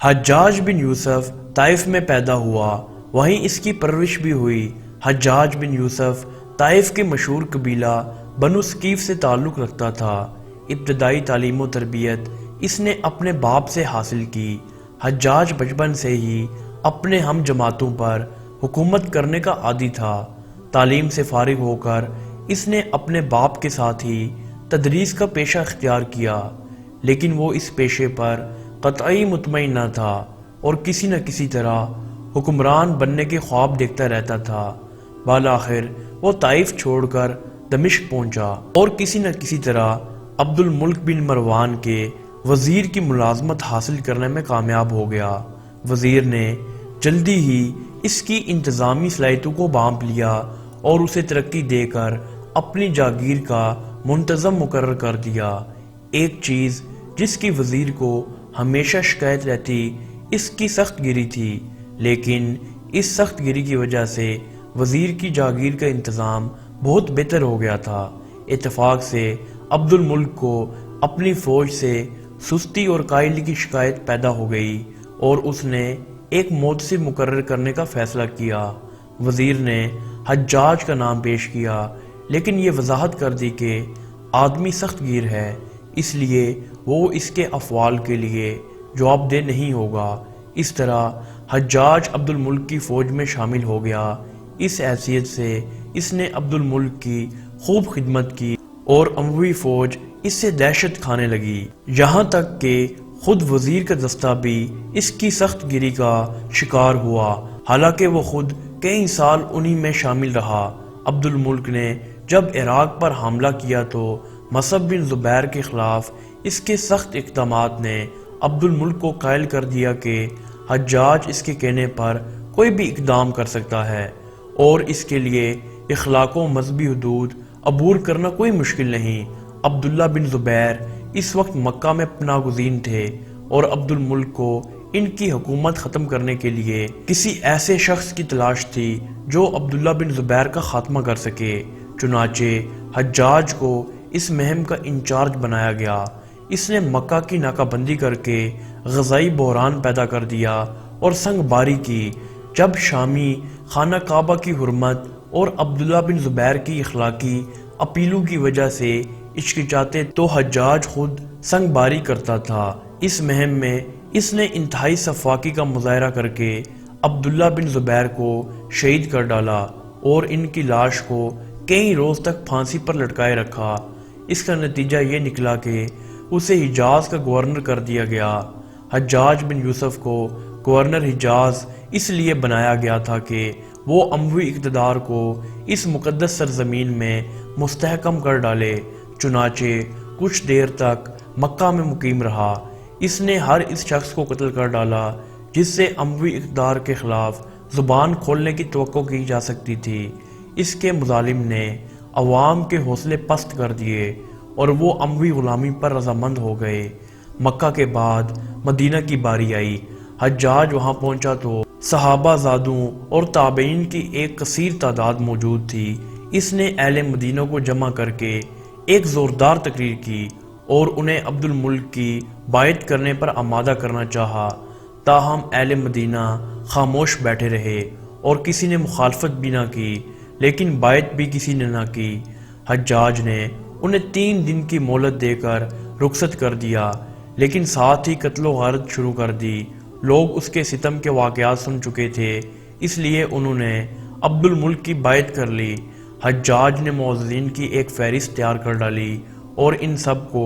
حجاج بن یوسف طائف میں پیدا ہوا، وہیں اس کی پرورش بھی ہوئی۔ حجاج بن یوسف طائف کے مشہور قبیلہ بنو ثقیف سے تعلق رکھتا تھا۔ ابتدائی تعلیم و تربیت اس نے اپنے باپ سے حاصل کی۔ حجاج بچپن سے ہی اپنے ہم جماعتوں پر حکومت کرنے کا عادی تھا۔ تعلیم سے فارغ ہو کر اس نے اپنے باپ کے ساتھ ہی تدریس کا پیشہ اختیار کیا، لیکن وہ اس پیشے پر قطعی مطمئن نہ تھا اور کسی نہ کسی طرح حکمران بننے کے خواب دیکھتا رہتا تھا۔ بالآخر وہ طائف چھوڑ کر دمشق پہنچا اور کسی نہ کسی طرح عبد الملک بن مروان کے وزیر کی ملازمت حاصل کرنے میں کامیاب ہو گیا۔ وزیر نے جلدی ہی اس کی انتظامی صلاحیتوں کو بانپ لیا اور اسے ترقی دے کر اپنی جاگیر کا منتظم مقرر کر دیا۔ ایک چیز جس کی وزیر کو ہمیشہ شکایت رہتی اس کی سخت گیری تھی، لیکن اس سخت گیری کی وجہ سے وزیر کی جاگیر کا انتظام بہت بہتر ہو گیا تھا۔ اتفاق سے عبد الملک کو اپنی فوج سے سستی اور کاہلی کی شکایت پیدا ہو گئی اور اس نے ایک محتسب مقرر کرنے کا فیصلہ کیا۔ وزیر نے حجاج کا نام پیش کیا، لیکن یہ وضاحت کر دی کہ آدمی سخت گیر ہے، اس لیے وہ اس کے افعال کے لیے جواب دہ نہیں ہوگا۔ اس طرح حجاج عبد الملک کی فوج میں شامل ہو گیا۔ اس حیثیت سے اس نے عبد الملک کی خوب خدمت کی اور اموی فوج اس سے دہشت کھانے لگی، یہاں تک کہ خود وزیر کا دستہ بھی اس کی سخت گیری کا شکار ہوا، حالانکہ وہ خود کئی سال انہی میں شامل رہا۔ عبد الملک نے جب عراق پر حملہ کیا تو مصعب بن زبیر کے خلاف اس کے سخت اقدامات نے عبد الملک کو قائل کر دیا کہ حجاج اس کے کہنے پر کوئی بھی اقدام کر سکتا ہے اور اس کے لیے اخلاق و مذہبی حدود عبور کرنا کوئی مشکل نہیں۔ عبداللہ بن زبیر اس وقت مکہ میں پناہ گزین تھے اور عبد الملک کو ان کی حکومت ختم کرنے کے لیے کسی ایسے شخص کی تلاش تھی جو عبداللہ بن زبیر کا خاتمہ کر سکے۔ چنانچہ حجاج کو اس مہم کا انچارج بنایا گیا۔ اس نے مکہ کی ناکہ بندی کر کے غذائی بحران پیدا کر دیا اور سنگ باری کی۔ جب شامی خانہ کعبہ کی حرمت اور عبداللہ بن زبیر کی اخلاقی اپیلوں کی وجہ سے ہچکچاتے تو حجاج خود سنگ باری کرتا تھا۔ اس مہم میں اس نے انتہائی سفاکی کا مظاہرہ کر کے عبداللہ بن زبیر کو شہید کر ڈالا اور ان کی لاش کو کئی روز تک پھانسی پر لٹکائے رکھا۔ اس کا نتیجہ یہ نکلا کہ اسے حجاز کا گورنر کر دیا گیا۔ حجاج بن یوسف کو گورنر حجاز اس لیے بنایا گیا تھا کہ وہ اموی اقتدار کو اس مقدس سرزمین میں مستحکم کر ڈالے۔ چنانچہ کچھ دیر تک مکہ میں مقیم رہا۔ اس نے ہر اس شخص کو قتل کر ڈالا جس سے اموی اقتدار کے خلاف زبان کھولنے کی توقع کی جا سکتی تھی۔ اس کے مظالم نے عوام کے حوصلے پست کر دیے اور وہ اموی غلامی پر رضامند ہو گئے۔ مکہ کے بعد مدینہ کی باری آئی۔ حجاج وہاں پہنچا تو صحابہ زادوں اور تابعین کی ایک کثیر تعداد موجود تھی۔ اس نے اہل مدینہ کو جمع کر کے ایک زوردار تقریر کی اور انہیں عبد الملک کی بیعت کرنے پر آمادہ کرنا چاہا، تاہم اہل مدینہ خاموش بیٹھے رہے اور کسی نے مخالفت بھی نہ کی، لیکن بیعت بھی کسی نے نہ کی۔ حجاج نے انہیں 3 دن کی مہلت دے کر رخصت کر دیا، لیکن ساتھ ہی قتل و غارت شروع کر دی۔ لوگ اس کے ستم کے واقعات سن چکے تھے، اس لیے انہوں نے عبد الملک کی بیعت کر لی۔ حجاج نے معززین کی ایک فہرست تیار کر ڈالی اور ان سب کو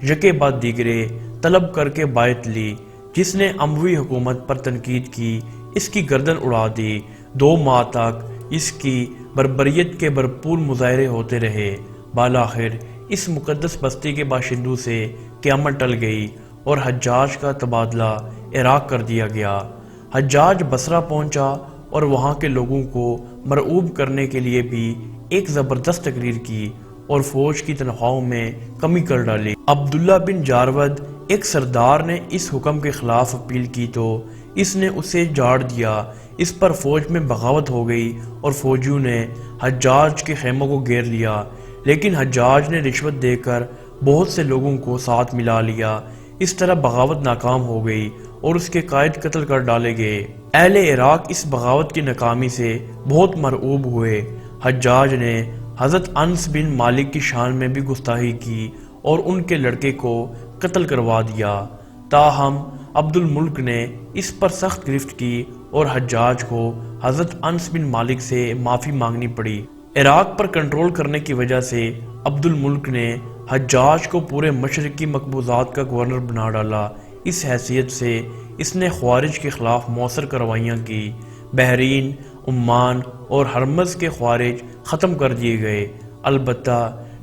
یکے بعد دیگرے طلب کر کے بیعت لی۔ جس نے اموی حکومت پر تنقید کی اس کی گردن اڑا دی۔ 2 ماہ تک اس کی بربریت کے بھرپور مظاہرے ہوتے رہے۔ بالآخر اس مقدس بستی کے باشندوں سے قیامت ٹل گئی اور حجاج کا تبادلہ عراق کر دیا گیا۔ حجاج بصرہ پہنچا اور وہاں کے لوگوں کو مرعوب کرنے کے لیے بھی ایک زبردست تقریر کی اور فوج کی تنخواہوں میں کمی کر ڈالی۔ عبداللہ بن جارود ایک سردار نے اس حکم کے خلاف اپیل کی تو اس نے اسے جاڑ دیا۔ اس پر فوج میں بغاوت ہو گئی اور فوجیوں نے حجاج کے خیموں کو گھیر لیا، لیکن حجاج نے رشوت دے کر بہت سے لوگوں کو ساتھ ملا لیا۔ اس طرح بغاوت ناکام ہو گئی اور اس کے قائد قتل کر ڈالے گئے۔ اہل عراق اس بغاوت کی ناکامی سے بہت مرعوب ہوئے۔ حجاج نے حضرت انس بن مالک کی شان میں بھی گستاخی کی اور ان کے لڑکے کو قتل کروا دیا۔ تاہم عبد الملک نے اس پر سخت گرفت کی اور حجاج کو حضرت انس بن مالک سے معافی مانگنی پڑی۔ عراق پر کنٹرول کرنے کی وجہ سے عبد الملک نے حجاج کو پورے مشرقی مقبوضات کا گورنر بنا ڈالا۔ اس حیثیت سے اس نے خوارج کے خلاف مؤثر کارروائیاں کی۔ بحرین، عمان اور حرمز کے خوارج ختم کر دیے گئے۔ البتہ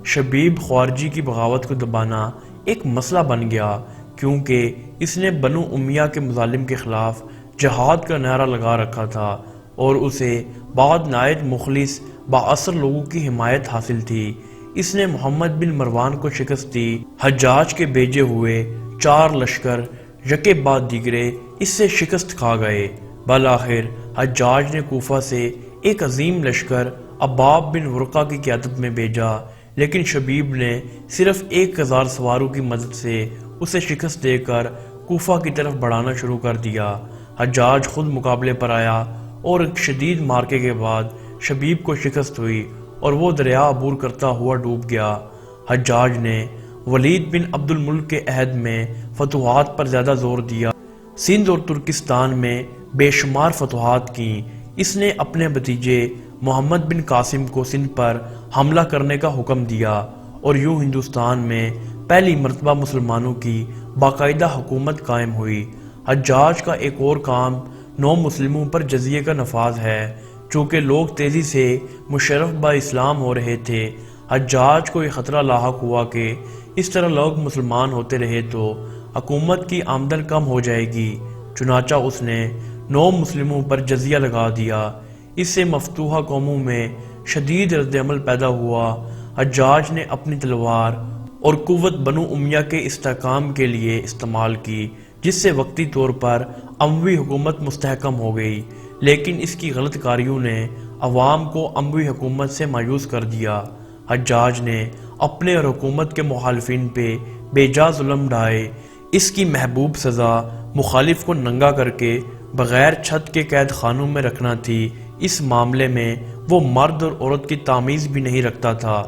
شبیب خوارجی کی بغاوت کو دبانا ایک مسئلہ بن گیا، کیونکہ اس نے بنو امیہ کے مظالم کے خلاف جہاد کا نعرہ لگا رکھا تھا اور اسے بعد نہایت مخلص بااثر لوگوں کی حمایت حاصل تھی۔ اس نے محمد بن مروان کو شکست دی۔ حجاج کے بھیجے ہوئے 4 لشکر یکے بعد دیگرے اس سے شکست کھا گئے۔ بالآخر حجاج نے کوفہ سے ایک عظیم لشکر عباب بن ورقہ کی قیادت میں بھیجا، لیکن شبیب نے صرف 1000 سواروں کی مدد سے اسے شکست دے کر کوفہ کی طرف بڑھانا شروع کر دیا۔ حجاج خود مقابلے پر آیا اور ایک شدید مارکے کے بعد شبیب کو شکست ہوئی اور وہ دریا عبور کرتا ہوا ڈوب گیا۔ حجاج نے ولید بن عبد الملک کے عہد میں فتوحات پر زیادہ زور دیا۔ سندھ اور ترکستان میں بے شمار فتوحات کی۔ اس نے اپنے بھتیجے محمد بن قاسم کو سندھ پر حملہ کرنے کا حکم دیا اور یوں ہندوستان میں پہلی مرتبہ مسلمانوں کی باقاعدہ حکومت قائم ہوئی۔ حجاج کا ایک اور کام نو مسلموں پر جزیے کا نفاذ ہے۔ چونکہ لوگ تیزی سے مشرف با اسلام ہو رہے تھے، حجاج کو یہ خطرہ لاحق ہوا کہ اس طرح لوگ مسلمان ہوتے رہے تو حکومت کی آمدن کم ہو جائے گی۔ چنانچہ اس نے نو مسلموں پر جزیہ لگا دیا۔ اس سے مفتوحہ قوموں میں شدید رد عمل پیدا ہوا۔ حجاج نے اپنی تلوار اور قوت بنو امیہ کے استحکام کے لیے استعمال کی، جس سے وقتی طور پر اموی حکومت مستحکم ہو گئی، لیکن اس کی غلط کاریوں نے عوام کو اموی حکومت سے مایوس کر دیا۔ حجاج نے اپنے اور حکومت کے مخالفین پہ بے جا ظلم ڈھائے۔ اس کی محبوب سزا مخالف کو ننگا کر کے بغیر چھت کے قید خانوں میں رکھنا تھی۔ اس معاملے میں وہ مرد اور عورت کی تمیز بھی نہیں رکھتا تھا۔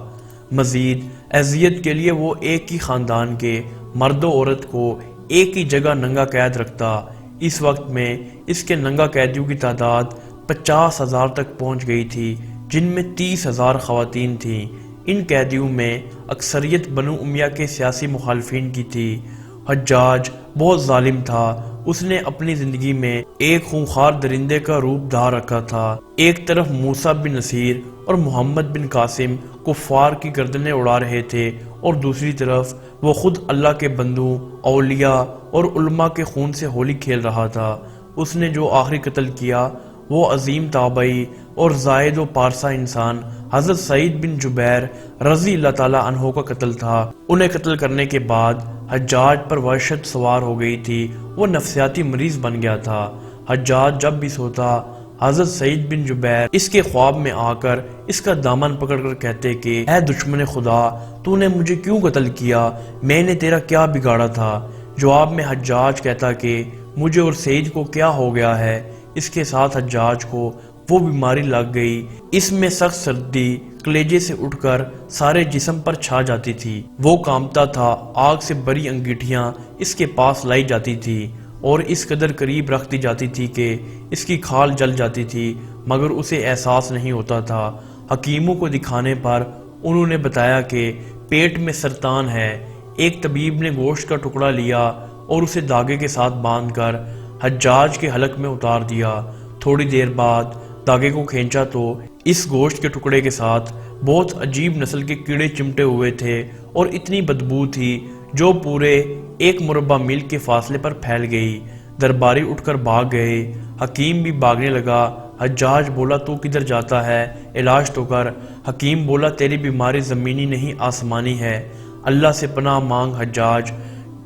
مزید اذیت کے لیے وہ ایک ہی خاندان کے مرد و عورت کو ایک ہی جگہ ننگا قید رکھتا۔ اس وقت میں اس کے ننگا قیدیوں کی تعداد 50,000 تک پہنچ گئی تھی، جن میں 30,000 خواتین تھیں۔ ان قیدیوں میں اکثریت بنو امیہ کے سیاسی مخالفین کی تھی۔ حجاج بہت ظالم تھا۔ اس نے اپنی زندگی میں ایک خونخوار درندے کا روپ دھار رکھا تھا۔ ایک طرف موسیٰ بن نصیر اور محمد بن قاسم کفار کی گردنیں اڑا رہے تھے اور دوسری طرف وہ خود اللہ کے بندوں، اولیاء اور علماء کے خون سے ہولی کھیل رہا تھا۔ اس نے جو آخری قتل کیا وہ عظیم تابعی اور زاہد و پارسا انسان حضرت سعید بن جبیر رضی اللہ تعالیٰ عنہ کا قتل تھا۔ انہیں قتل کرنے کے بعد حجاج پر وحشت سوار ہو گئی تھی۔ وہ نفسیاتی مریض بن گیا تھا۔ حجاج جب بھی سوتا، حضرت سعید بن جبیر اس کے خواب میں آ کر اس کا دامن پکڑ کر کہتے کہ اے دشمن خدا، تو نے مجھے کیوں قتل کیا؟ میں نے تیرا کیا بگاڑا تھا؟ جواب میں حجاج کہتا کہ مجھے اور سعید کو کیا ہو گیا ہے؟ اس کے ساتھ حجاج کو وہ بیماری لگ گئی۔ اس میں سخت سردی کلیجے سے اٹھ کر سارے جسم پر چھا جاتی تھی۔ وہ کانپتا تھا۔ آگ سے بری انگیٹھیاں اس کے پاس لائی جاتی تھی اور اس قدر قریب رکھ دی جاتی تھی کہ اس کی کھال جل جاتی تھی، مگر اسے احساس نہیں ہوتا تھا۔ حکیموں کو دکھانے پر انہوں نے بتایا کہ پیٹ میں سرطان ہے۔ ایک طبیب نے گوشت کا ٹکڑا لیا اور اسے دھاگے کے ساتھ باندھ کر حجاج کے حلق میں اتار دیا۔ تھوڑی دیر بعد دھاگے کو کھینچا تو اس گوشت کے ٹکڑے کے ساتھ بہت عجیب نسل کے کیڑے چمٹے ہوئے تھے اور اتنی بدبو تھی جو پورے 1 مربع میل کے فاصلے پر پھیل گئی۔ درباری اٹھ کر بھاگ گئے۔ حکیم بھی بھاگنے لگا۔ حجاج بولا تو کدھر جاتا ہے؟ علاج تو کر۔ حکیم بولا تیری بیماری زمینی نہیں آسمانی ہے۔ اللہ سے پناہ مانگ حجاج۔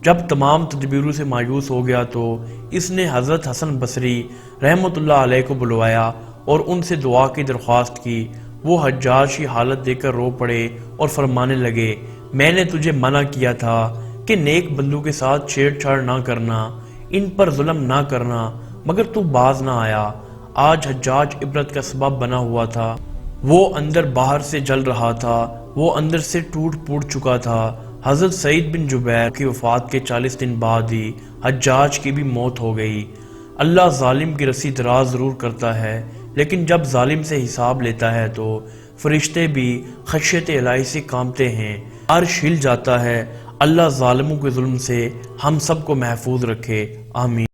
جب تمام تدبیروں سے مایوس ہو گیا تو اس نے حضرت حسن بصری رحمۃ اللہ علیہ کو بلوایا اور ان سے دعا کی درخواست کی۔ وہ حجاج کی حالت دیکھ کر رو پڑے اور فرمانے لگے میں نے تجھے منع کیا تھا کہ نیک بندوں کے ساتھ چھیڑ چھاڑ نہ کرنا، ان پر ظلم نہ کرنا، مگر تو باز نہ آیا۔ آج حجاج عبرت کا سبب بنا ہوا تھا۔ وہ اندر باہر سے جل رہا تھا، وہ اندر سے ٹوٹ پھوٹ چکا تھا۔ حضرت سعید بن جبیر کی وفات کے 40 دن بعد ہی حجاج کی بھی موت ہو گئی۔ اللہ ظالم کی رسی دراز ضرور کرتا ہے، لیکن جب ظالم سے حساب لیتا ہے تو فرشتے بھی خشیت الہی سے کانپتے ہیں، عرش ہل جاتا ہے۔ اللہ ظالموں کے ظلم سے ہم سب کو محفوظ رکھے، آمین۔